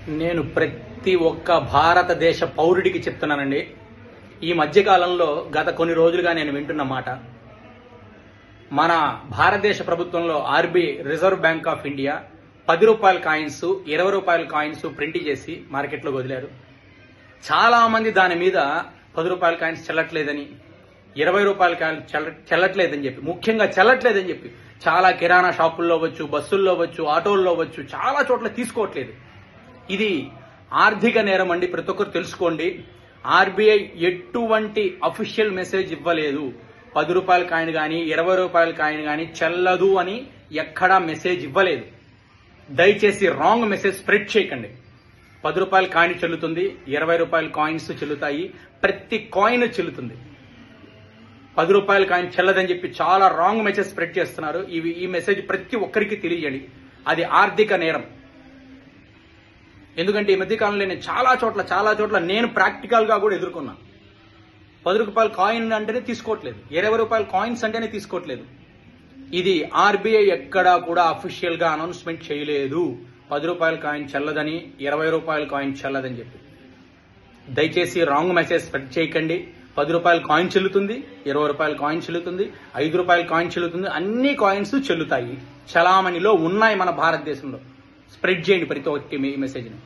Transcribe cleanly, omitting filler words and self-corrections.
నేను ప్రతి ఒక్క భారతదేశ పౌరుడికి చెప్తున్నానండి. ఈ మధ్యకాలంలో గత కొన్ని రోజులుగా నేను వింటున్న మాట, మన భారతదేశ ప్రభుత్వంలో RBI reserve bank of India 10 రూపాయల కాయిన్స్ 20 రూపాయల కాయిన్స్ ప్రింట్ చేసి మార్కెట్లోకి వదిలారు. చాలా మంది దాని మీద 10 రూపాయల కాయిన్స్ చెల్లట్లేదని, 20 రూపాయల కాయిన్స్ చెల్లట్లేదని చెప్పి, ముఖ్యంగా చెల్లట్లేదని చెప్పి చాలా కిరాణా షాపుల్లో అవ్వచ్చు, బస్సుల్లో అవ్వచ్చు, ఆటోల్లో అవ్వచ్చు, చాలా చోట్ల తీసుకోవట్లేదు. ఇది ఆర్థిక నేరం అండి. ప్రతి ఒక్కరు తెలుసుకోండి. ఆర్బీఐ ఎటువంటి అఫీషియల్ మెసేజ్ ఇవ్వలేదు. 10 రూపాయల కాయిన్ కానీ 20 రూపాయల కాయిన్ కానీ చెల్లదు అని ఎక్కడా మెసేజ్ ఇవ్వలేదు. దయచేసి రాంగ్ మెసేజ్ స్ప్రెడ్ చేయకండి. 10 రూపాయల కాయిన్ చెల్లుతుంది, 20 రూపాయల కాయిన్స్ చెల్లుతాయి, ప్రతి కాయిన్ చెల్లుతుంది. 10 రూపాయల కాయిన్ చెల్లదని చెప్పి చాలా రాంగ్ మెసేజ్ స్ప్రెడ్ చేస్తున్నారు. ఈ మెసేజ్ ప్రతి ఒక్కరికి తెలియజేయండి. అది ఆర్థిక నేరం. ఎందుకంటే ఈ మధ్యకాలంలో నేను చాలా చోట్ల నేను ప్రాక్టికల్ గా కూడా ఎదుర్కొన్నా. 10 రూపాయల కాయిన్ అంటేనే తీసుకోవట్లేదు, 20 రూపాయల కాయిన్స్ అంటేనే తీసుకోవట్లేదు. ఇది ఆర్బీఐ ఎక్కడా కూడా అఫీషియల్ గా అనౌన్స్మెంట్ చేయలేదు 10 రూపాయల కాయిన్ చెల్లదని, 20 రూపాయల కాయిన్ చెల్లదని చెప్పి. దయచేసి రాంగ్ మెసేజ్ స్ప్రెడ్ చేయకండి. 10 రూపాయల కాయిన్ చెల్లుతుంది, 20 రూపాయల కాయిన్ చెల్లుతుంది, 5 రూపాయల కాయిన్ చెల్లుతుంది, అన్ని కాయిన్స్ చెల్లుతాయి. చలామణిలో ఉన్నాయి మన భారతదేశంలో. స్ప్రెడ్ చేయండి ప్రతి ఒక్కటి ఈ మెసేజ్ని.